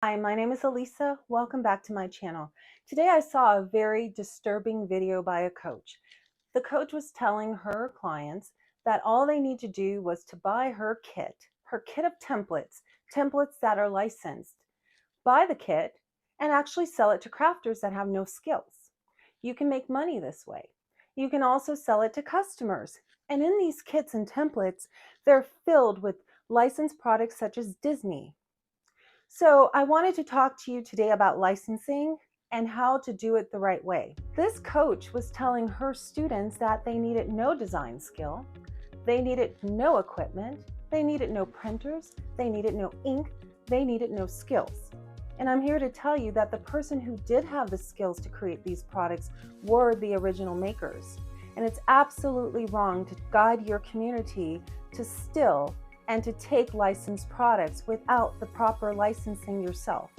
Hi, my name is Elisa. Welcome back to my channel. Today I saw a very disturbing video by a coach. The coach was telling her clients that all they need to do was to buy her kit of templates that are licensed. Buy the kit and actually sell it to crafters that have no skills. You can make money this way. You can also sell it to customers. And in these kits and templates, they're filled with licensed products such as Disney. So I wanted to talk to you today about licensing and how to do it the right way. This coach was telling her students that they needed no design skill, they needed no equipment, they needed no printers, they needed no ink, they needed no skills. And I'm here to tell you that the person who did have the skills to create these products were the original makers. And it's absolutely wrong to guide your community to steal and to take licensed products without the proper licensing yourself.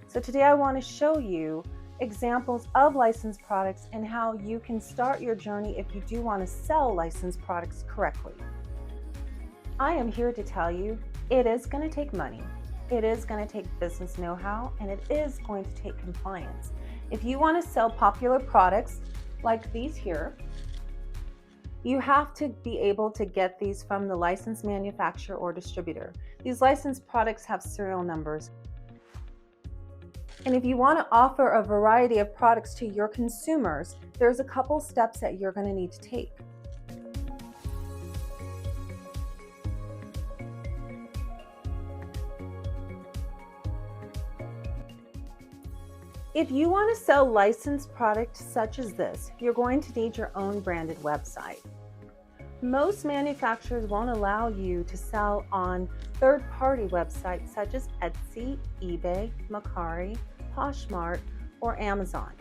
So today I want to show you examples of licensed products and how you can start your journey if you do want to sell licensed products correctly. I am here to tell you it is going to take money, it is going to take business know-how, and it is going to take compliance. If you want to sell popular products like these here, you have to be able to get these from the licensed manufacturer or distributor. These licensed products have serial numbers. And if you want to offer a variety of products to your consumers, there's a couple steps that you're going to need to take. If you want to sell licensed products such as this, you're going to need your own branded website. Most manufacturers won't allow you to sell on third-party websites such as Etsy, eBay, Mercari, Poshmark, or Amazon.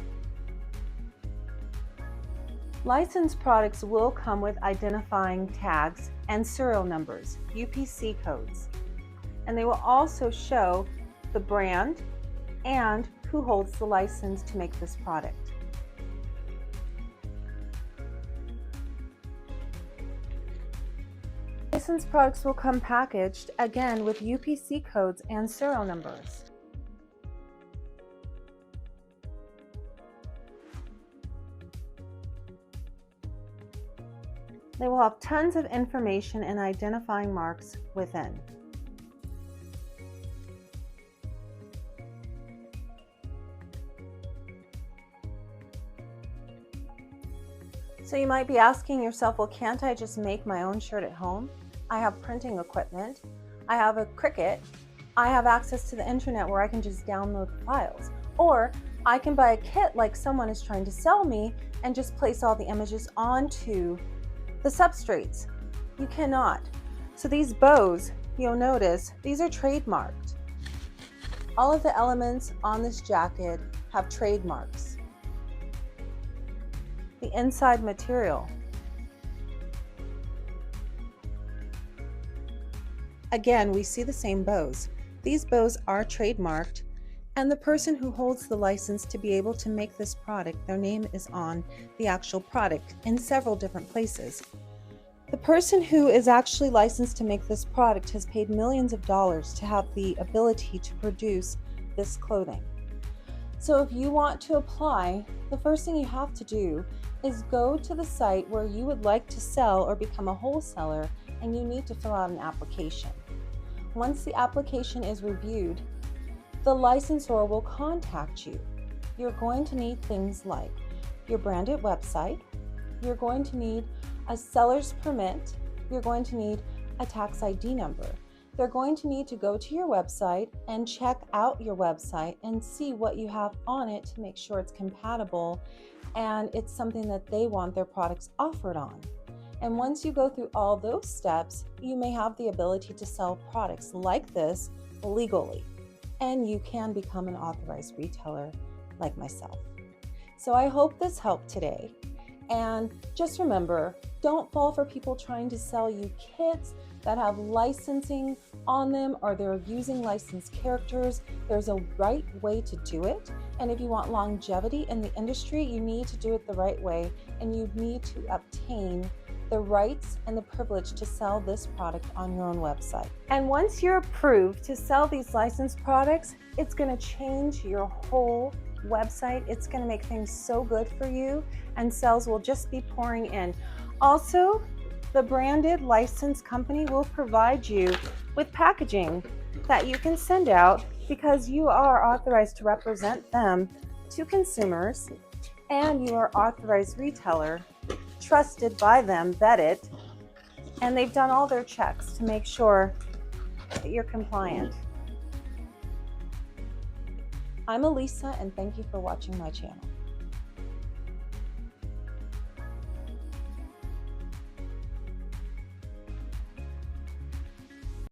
Licensed products will come with identifying tags and serial numbers, UPC codes, and they will also show the brand and who holds the license to make this product. Licensed products will come packaged, again, with UPC codes and serial numbers. They will have tons of information and identifying marks within. So you might be asking yourself, well, can't I just make my own shirt at home? I have printing equipment, I have a Cricut, I have access to the internet where I can just download files. Or I can buy a kit like someone is trying to sell me and just place all the images onto the substrates. You cannot. So these bows, you'll notice, these are trademarked. All of the elements on this jacket have trademarks. The inside material. Again, we see the same bows. These bows are trademarked, and the person who holds the license to be able to make this product, their name is on the actual product in several different places. The person who is actually licensed to make this product has paid millions of dollars to have the ability to produce this clothing. So if you want to apply, the first thing you have to do is go to the site where you would like to sell or become a wholesaler, and you need to fill out an application. Once the application is reviewed, the licensor will contact you. You're going to need things like your branded website, you're going to need a seller's permit, you're going to need a tax ID number. They're going to need to go to your website and check out your website and see what you have on it to make sure it's compatible and it's something that they want their products offered on. And once you go through all those steps, you may have the ability to sell products like this legally, and you can become an authorized retailer like myself. So I hope this helped today. And just remember, don't fall for people trying to sell you kits that have licensing on them or they're using licensed characters. There's a right way to do it. And if you want longevity in the industry, you need to do it the right way, and you need to obtain the rights and the privilege to sell this product on your own website. And once you're approved to sell these licensed products, it's going to change your whole website. It's going to make things so good for you, and sales will just be pouring in. Also, the branded licensed company will provide you with packaging that you can send out because you are authorized to represent them to consumers, and you are authorized retailer, trusted by them, vetted, and they've done all their checks to make sure that you're compliant. I'm Elisa, and thank you for watching my channel.